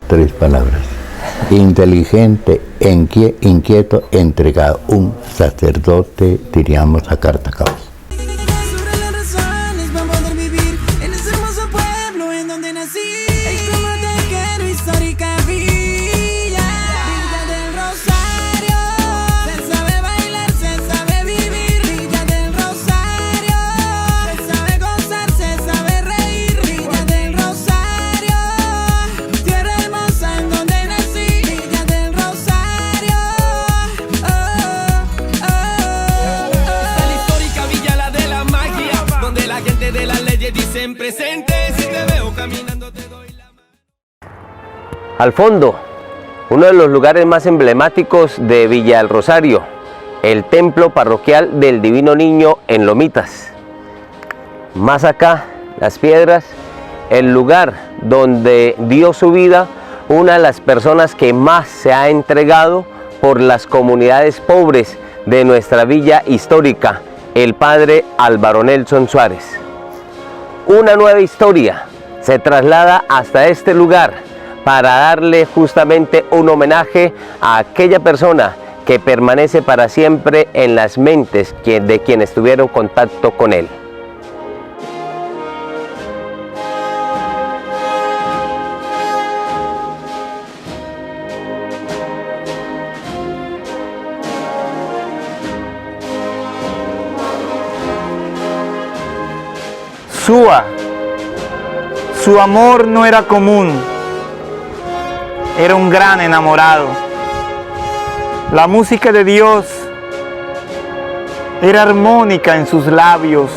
3 palabras. Inteligente, inquieto, entregado. Un sacerdote, diríamos, a carta cabal. Al fondo, uno de los lugares más emblemáticos de Villa del Rosario, el templo parroquial del Divino Niño en Lomitas. Más acá, las piedras, el lugar donde dio su vida una de las personas que más se ha entregado por las comunidades pobres de nuestra villa histórica, el padre Álvaro Nelson Suárez. Una nueva historia se traslada hasta este lugar para darle justamente un homenaje a aquella persona que permanece para siempre en las mentes de quienes tuvieron contacto con él. Su amor no era común, era un gran enamorado. La música de Dios era armónica en sus labios.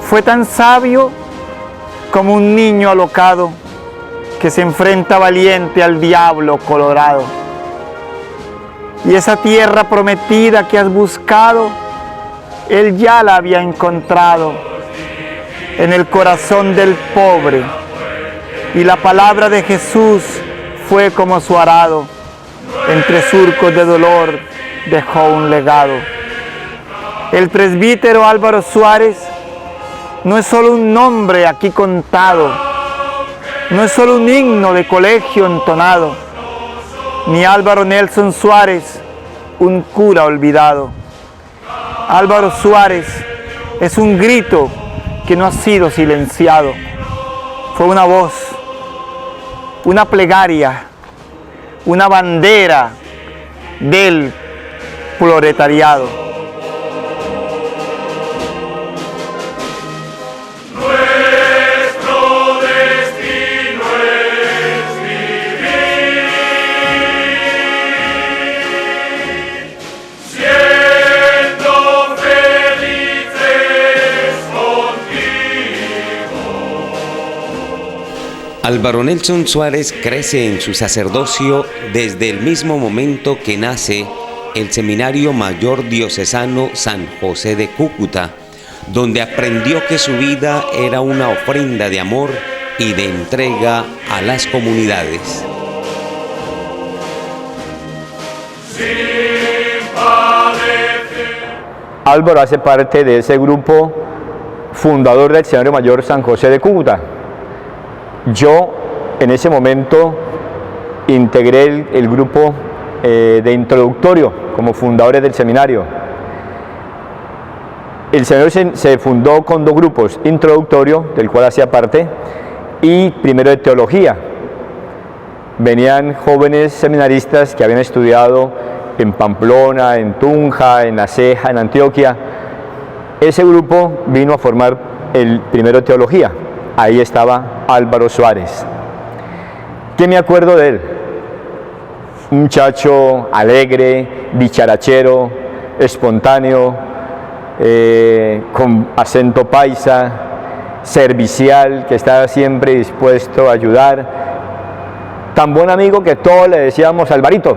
Fue tan sabio como un niño alocado que se enfrenta valiente al diablo colorado. Y esa tierra prometida que has buscado, él ya la había encontrado en el corazón del pobre, y la palabra de Jesús fue como su arado, entre surcos de dolor dejó un legado. El presbítero Álvaro Suárez no es solo un nombre aquí contado, no es solo un himno de colegio entonado, ni Álvaro Nelson Suárez, un cura olvidado. Álvaro Suárez es un grito que no ha sido silenciado. Fue una voz, una plegaria, una bandera del proletariado. Álvaro Nelson Suárez crece en su sacerdocio desde el mismo momento que nace el Seminario Mayor Diocesano San José de Cúcuta, donde aprendió que su vida era una ofrenda de amor y de entrega a las comunidades. Álvaro hace parte de ese grupo fundador del Seminario Mayor San José de Cúcuta. Yo en ese momento integré el grupo de introductorio como fundadores del seminario. El seminario se fundó con 2 grupos, introductorio, del cual hacía parte, y primero de teología. Venían jóvenes seminaristas que habían estudiado en Pamplona, en Tunja, en La Ceja, en Antioquia. Ese grupo vino a formar el primero de teología. Ahí estaba Álvaro Suárez. ¿Qué me acuerdo de él? Un muchacho alegre, dicharachero, espontáneo, con acento paisa, servicial, que estaba siempre dispuesto a ayudar. Tan buen amigo que todos le decíamos Alvarito,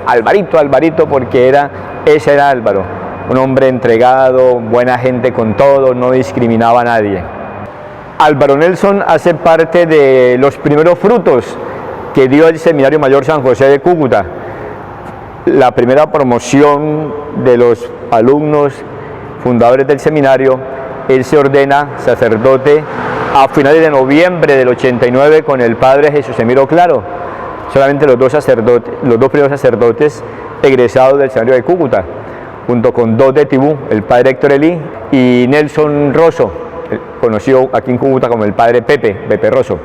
Alvarito, Alvarito, porque ese era Álvaro. Un hombre entregado, buena gente con todo, no discriminaba a nadie. Álvaro Nelson hace parte de los primeros frutos que dio el Seminario Mayor San José de Cúcuta. La primera promoción de los alumnos fundadores del seminario, él se ordena sacerdote a finales de noviembre del 89 con el padre Jesús Emiro Claro, solamente los dos primeros sacerdotes egresados del seminario de Cúcuta, junto con dos de Tibú, el padre Héctor Elí y Nelson Rosso, conocido aquí en Cúcuta como el padre Pepe Rosso.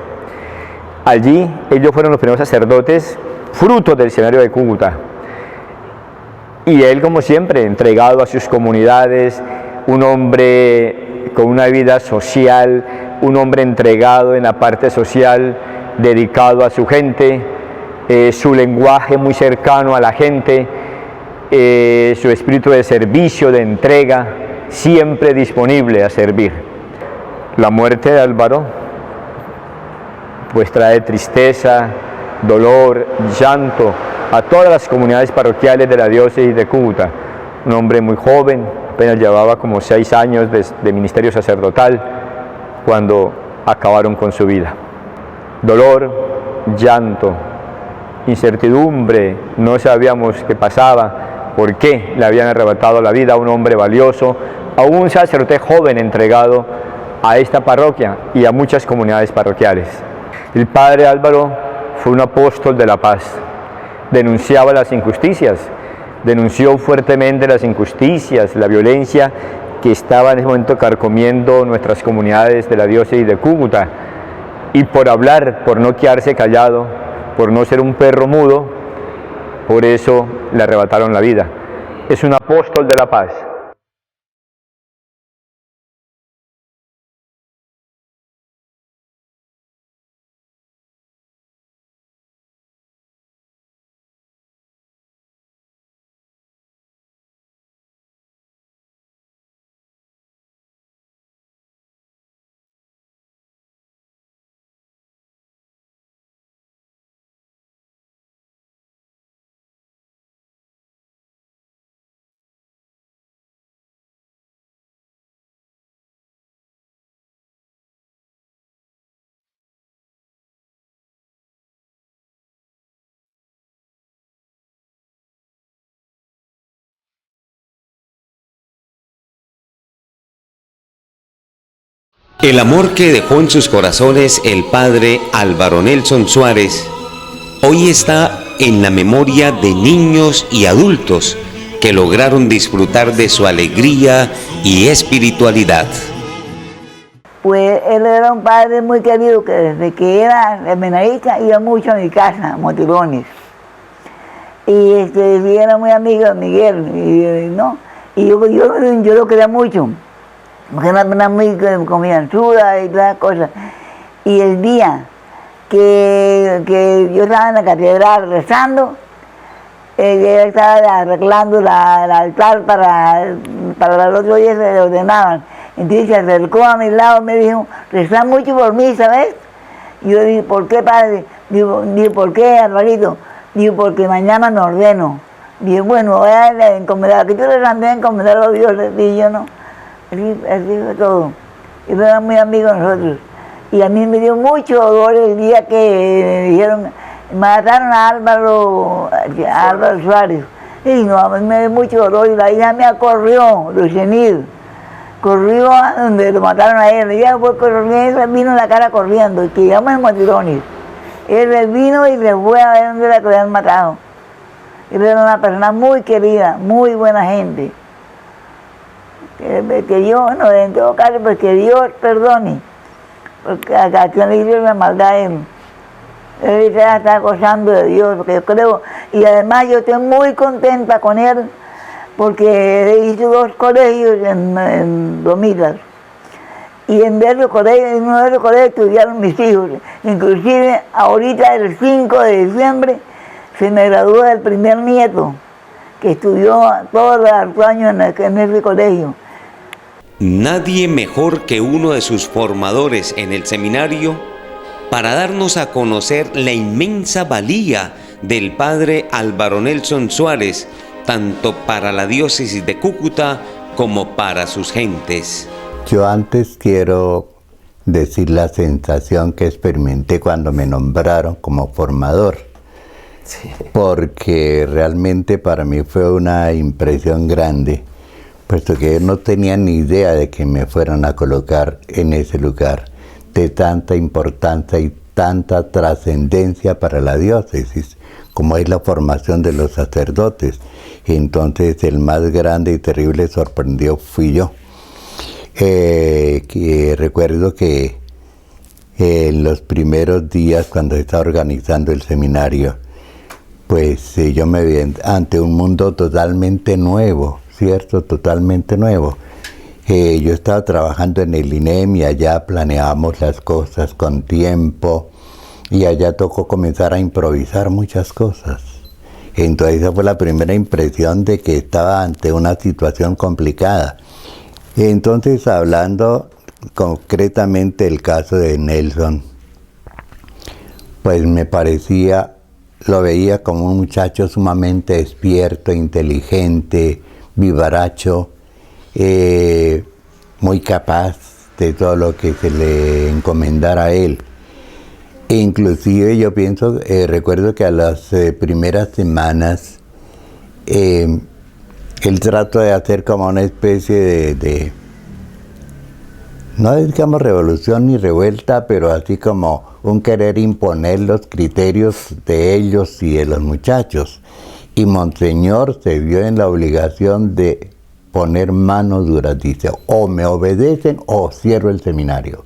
Allí ellos fueron los primeros sacerdotes frutos del seminario de Cúcuta. Y él, como siempre, entregado a sus comunidades, un hombre con una vida social, un hombre entregado en la parte social, dedicado a su gente, su lenguaje muy cercano a la gente, su espíritu de servicio, de entrega, siempre disponible a servir. La muerte de Álvaro pues trae tristeza, dolor, llanto a todas las comunidades parroquiales de la diócesis de Cúcuta. Un hombre muy joven, apenas llevaba como 6 años de ministerio sacerdotal cuando acabaron con su vida. Dolor, llanto, incertidumbre, no sabíamos qué pasaba, por qué le habían arrebatado la vida a un hombre valioso, a un sacerdote joven entregado a esta parroquia y a muchas comunidades parroquiales. El padre Álvaro fue un apóstol de la paz, denunciaba las injusticias, denunció fuertemente las injusticias, la violencia que estaba en ese momento carcomiendo nuestras comunidades de la diócesis de Cúcuta, y por hablar, por no quedarse callado, por no ser un perro mudo, por eso le arrebataron la vida. Es un apóstol de la paz. El amor que dejó en sus corazones el padre Álvaro Nelson Suárez hoy está en la memoria de niños y adultos que lograron disfrutar de su alegría y espiritualidad. Pues él era un padre muy querido que desde que era seminarista iba mucho a mi casa, a Motilones. Y era muy amigo de Miguel, ¿no? Y yo lo quería mucho, porque era una muy confianzuda y todas las cosas. Y el día que yo estaba en la catedral rezando, él estaba arreglando el altar para el otro día se le ordenaban. Entonces se acercó a mi lado y me dijo, reza mucho por mí, ¿sabes? Y yo dije, ¿por qué, padre? Digo, ¿por qué, Alvarito? Digo, porque mañana me ordeno. Dije, bueno, voy a encomendar, que tú rezando a encomendarlo a Dios, y yo no. Así fue todo. Y eran muy amigos nosotros. Y a mí me dio mucho dolor el día que me dijeron, mataron a Álvaro Suárez. Y no, a mí me dio mucho dolor y la hija mía corrió, Lucenil. Corrió a donde lo mataron a él. Ella fue corriendo, vino en la cara corriendo, que llamamos en Motilones. Él vino y se fue a ver dónde la habían matado. Él era una persona muy querida, muy buena gente. Que yo, bueno, en todo caso, pues que Dios perdone, porque acá le hizo la maldad a él. Él está gozando de Dios, porque yo creo, y además yo estoy muy contenta con él, porque hizo 2 colegios en Lomitas. Y en uno de esos colegios estudiaron mis hijos. Inclusive ahorita el 5 de diciembre se me gradúa el primer nieto, que estudió todos los años en ese colegio. Nadie mejor que uno de sus formadores en el seminario para darnos a conocer la inmensa valía del padre Álvaro Nelson Suárez, tanto para la diócesis de Cúcuta como para sus gentes. Yo antes quiero decir la sensación que experimenté cuando me nombraron como formador, sí, porque realmente para mí fue una impresión grande, puesto que yo no tenía ni idea de que me fueran a colocar en ese lugar de tanta importancia y tanta trascendencia para la diócesis, como es la formación de los sacerdotes. Entonces el más grande y terrible sorprendido fui yo. Que recuerdo que en los primeros días, cuando estaba organizando el seminario, pues yo me vi ante un mundo totalmente nuevo, ¿cierto? Totalmente nuevo. Yo estaba trabajando en el INEM y allá planeábamos las cosas con tiempo y allá tocó comenzar a improvisar muchas cosas. Entonces esa fue la primera impresión de que estaba ante una situación complicada. Entonces, hablando concretamente del caso de Nelson, pues me parecía, lo veía como un muchacho sumamente despierto, inteligente, vivaracho, muy capaz de todo lo que se le encomendara a él. E inclusive yo pienso, recuerdo que a las primeras semanas él trató de hacer como una especie de no digamos revolución ni revuelta, pero así como un querer imponer los criterios de ellos y de los muchachos. Y Monseñor se vio en la obligación de poner manos duras, dice, o me obedecen o cierro el seminario.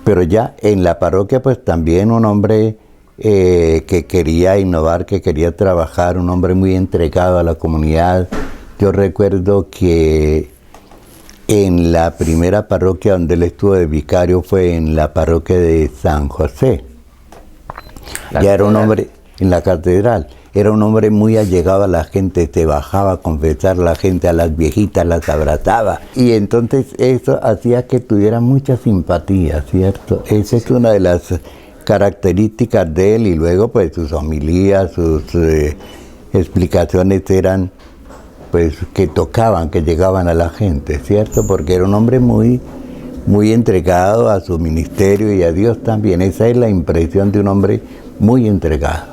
Pero ya en la parroquia pues también un hombre que quería innovar, que quería trabajar, un hombre muy entregado a la comunidad. Yo recuerdo que en la primera parroquia donde él estuvo de vicario fue en la parroquia de San José. Ya era un hombre, en la catedral, era un hombre muy allegado a la gente, se bajaba a confesar a la gente, a las viejitas las abrazaba. Y entonces eso hacía que tuviera mucha simpatía, ¿cierto? Esa es una de las características de él, y luego pues sus homilías, sus explicaciones eran pues que tocaban, que llegaban a la gente, ¿cierto? Porque era un hombre muy entregado a su ministerio y a Dios también. Esa es la impresión de un hombre muy entregado.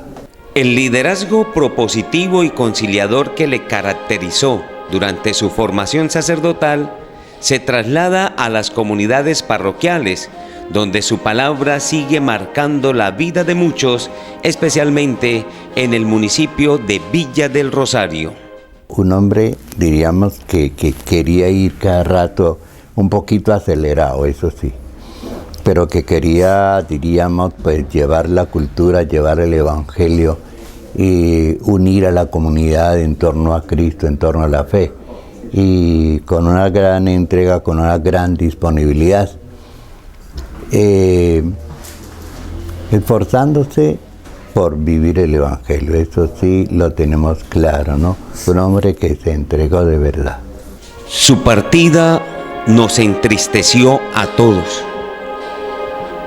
El liderazgo propositivo y conciliador que le caracterizó durante su formación sacerdotal se traslada a las comunidades parroquiales, donde su palabra sigue marcando la vida de muchos, especialmente en el municipio de Villa del Rosario. Un hombre, diríamos, que quería ir cada rato un poquito acelerado, eso sí, pero que quería, diríamos, pues llevar la cultura, llevar el evangelio y unir a la comunidad en torno a Cristo, en torno a la fe, y con una gran entrega, con una gran disponibilidad, esforzándose por vivir el evangelio. Eso sí lo tenemos claro, ¿no? Un hombre que se entregó de verdad. Su partida nos entristeció a todos,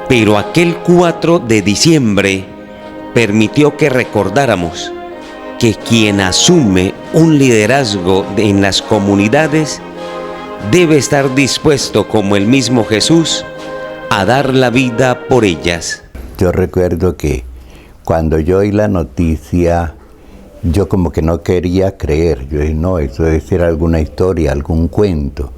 pero aquel 4 de diciembre permitió que recordáramos que quien asume un liderazgo en las comunidades debe estar dispuesto, como el mismo Jesús, a dar la vida por ellas. Yo recuerdo que cuando yo oí la noticia, yo como que no quería creer. Yo dije, no, eso debe ser alguna historia, algún cuento.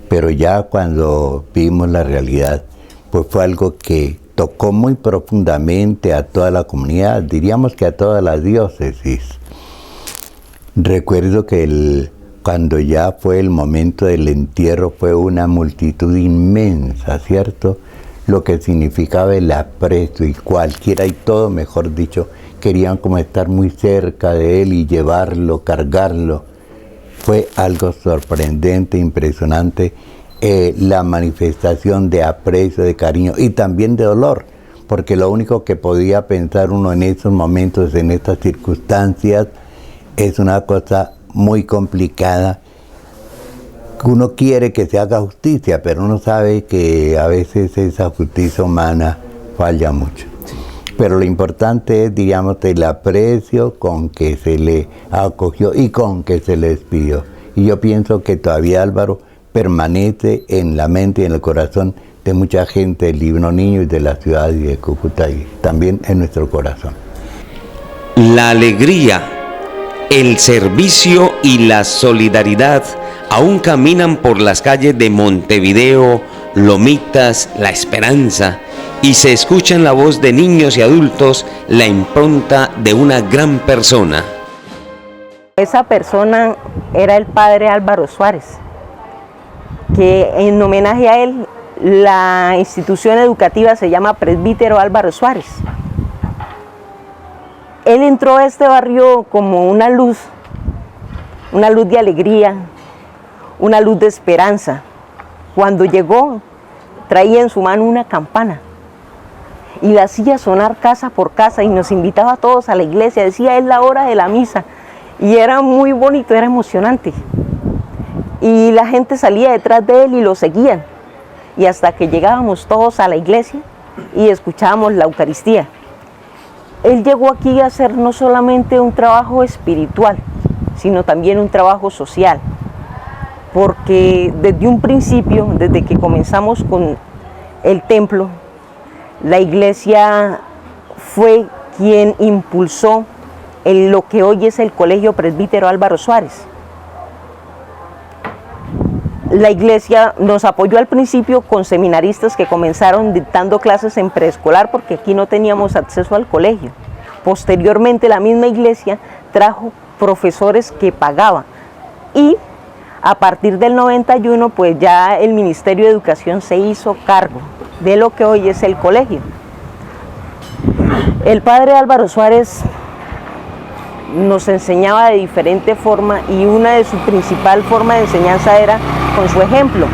Pero ya cuando vimos la realidad, pues fue algo que tocó muy profundamente a toda la comunidad, diríamos que a toda la diócesis. Recuerdo que cuando ya fue el momento del entierro, fue una multitud inmensa, ¿cierto? Lo que significaba el aprecio, y cualquiera y todo, mejor dicho, querían como estar muy cerca de él y llevarlo, cargarlo. Fue algo sorprendente, impresionante, la manifestación de aprecio, de cariño y también de dolor, porque lo único que podía pensar uno en esos momentos, en estas circunstancias, es una cosa muy complicada. Uno quiere que se haga justicia, pero uno sabe que a veces esa justicia humana falla mucho. Pero lo importante es, digamos, el aprecio con que se le acogió y con que se le despidió. Y yo pienso que todavía Álvaro permanece en la mente y en el corazón de mucha gente del Divino Niño y de la ciudad y de Cúcuta, y también en nuestro corazón. La alegría, el servicio y la solidaridad aún caminan por las calles de Montevideo, Lomitas, la esperanza, y se escucha en la voz de niños y adultos la impronta de una gran persona. Esa persona era el padre Álvaro Suárez, que en homenaje a él la institución educativa se llama Presbítero Álvaro Suárez. Él entró a este barrio como una luz de alegría, una luz de esperanza. Cuando llegó, traía en su mano una campana y la hacía sonar casa por casa y nos invitaba a todos a la iglesia, decía, es la hora de la misa, y era muy bonito, era emocionante. Y la gente salía detrás de él y lo seguían, y hasta que llegábamos todos a la iglesia y escuchábamos la Eucaristía. Él llegó aquí a hacer no solamente un trabajo espiritual, sino también un trabajo social, porque desde un principio, desde que comenzamos con el templo, la iglesia fue quien impulsó lo que hoy es el Colegio Presbítero Álvaro Suárez. La iglesia nos apoyó al principio con seminaristas que comenzaron dictando clases en preescolar porque aquí no teníamos acceso al colegio. Posteriormente la misma iglesia trajo profesores que pagaban y a partir del 91 pues ya el Ministerio de Educación se hizo cargo de lo que hoy es el colegio. El padre Álvaro Suárez nos enseñaba de diferente forma y una de sus principal forma de enseñanza era con su ejemplo.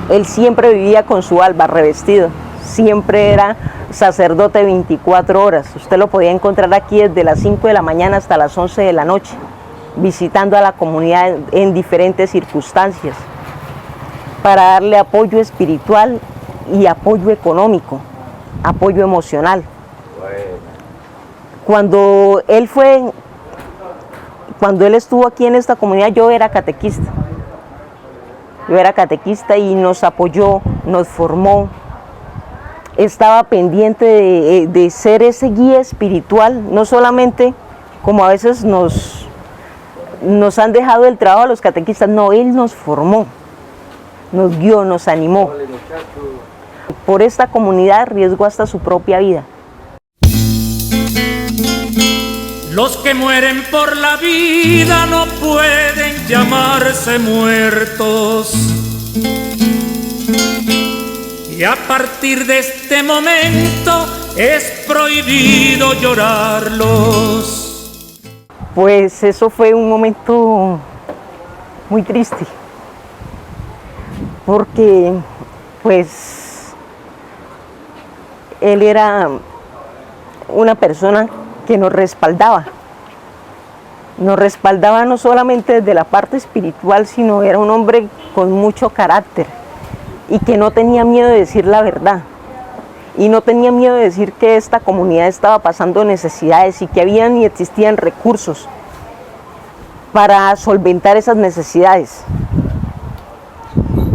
Él siempre vivía con su alba revestido, siempre era sacerdote 24 horas. Usted lo podía encontrar aquí desde las 5 de la mañana hasta las 11 de la noche, visitando a la comunidad en diferentes circunstancias, para darle apoyo espiritual y apoyo económico, apoyo emocional. Cuando él estuvo aquí en esta comunidad, yo era catequista. Y nos apoyó, nos formó. Estaba pendiente de ser ese guía espiritual, no solamente como a veces nos han dejado el trabajo a los catequistas, no, él nos formó, nos guió, nos animó. Por esta comunidad arriesgó hasta su propia vida. Los que mueren por la vida no pueden llamarse muertos. Y a partir de este momento es prohibido llorarlos. Pues eso fue un momento muy triste, porque pues él era una persona que nos respaldaba no solamente desde la parte espiritual, sino era un hombre con mucho carácter y que no tenía miedo de decir la verdad y no tenía miedo de decir que esta comunidad estaba pasando necesidades y que habían y existían recursos para solventar esas necesidades.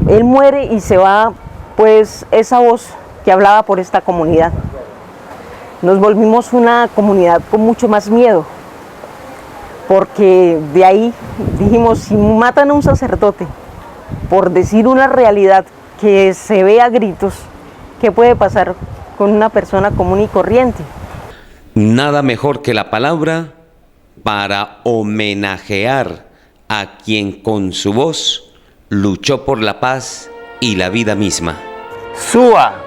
Él muere y se va pues esa voz que hablaba por esta comunidad. Nos volvimos una comunidad con mucho más miedo, porque de ahí dijimos, si matan a un sacerdote por decir una realidad que se ve a gritos, ¿qué puede pasar con una persona común y corriente? Nada mejor que la palabra para homenajear a quien con su voz luchó por la paz y la vida misma. Súa.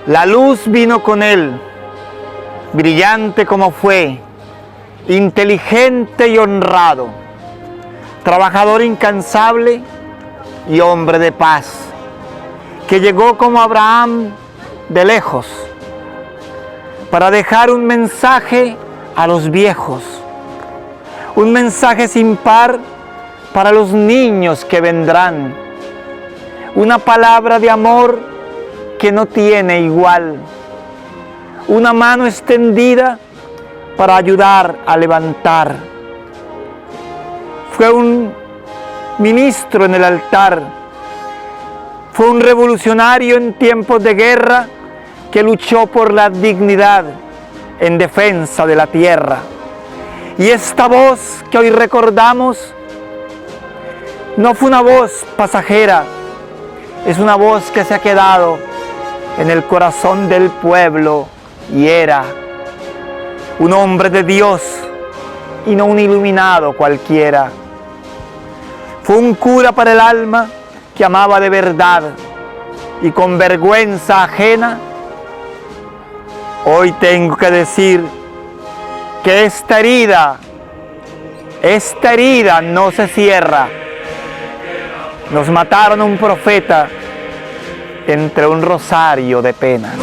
La luz vino con él, brillante como fue, inteligente y honrado, trabajador incansable y hombre de paz, que llegó como Abraham de lejos, para dejar un mensaje a los viejos, un mensaje sin par para los niños que vendrán, una palabra de amor que no tiene igual, una mano extendida para ayudar a levantar. Fue un ministro en el altar, fue un revolucionario en tiempos de guerra que luchó por la dignidad en defensa de la tierra. Y esta voz que hoy recordamos no fue una voz pasajera, es una voz que se ha quedado en el corazón del pueblo y era un hombre de Dios y no un iluminado cualquiera. Fue un cura para el alma que amaba de verdad y con vergüenza ajena. Hoy tengo que decir que esta herida no se cierra. Nos mataron a un profeta entre un rosario de penas.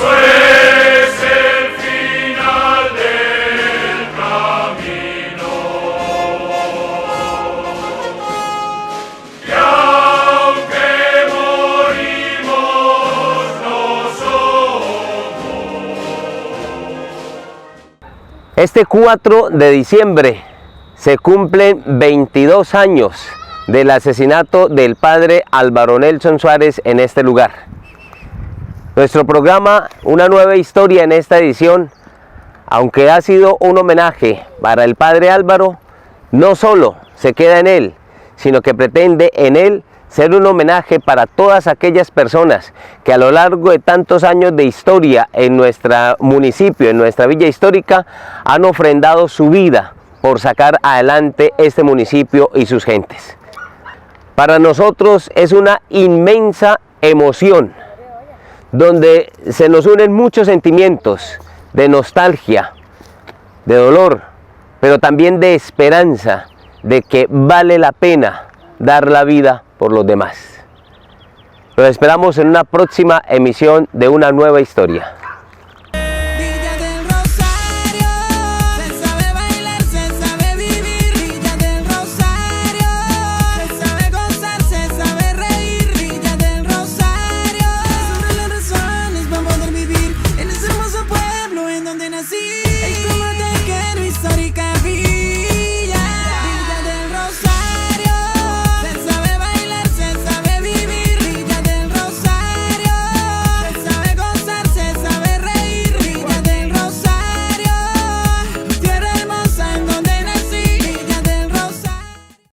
Este 4 de diciembre se cumplen 22 años del asesinato del padre Álvaro Nelson Suárez en este lugar. Nuestro programa, Una Nueva Historia, en esta edición, aunque ha sido un homenaje para el padre Álvaro, no solo se queda en él, sino que pretende en él ser un homenaje para todas aquellas personas que a lo largo de tantos años de historia en nuestro municipio, en nuestra villa histórica, han ofrendado su vida por sacar adelante este municipio y sus gentes. Para nosotros es una inmensa emoción, donde se nos unen muchos sentimientos de nostalgia, de dolor, pero también de esperanza, de que vale la pena dar la vida por los demás. Los esperamos en una próxima emisión de Una Nueva Historia.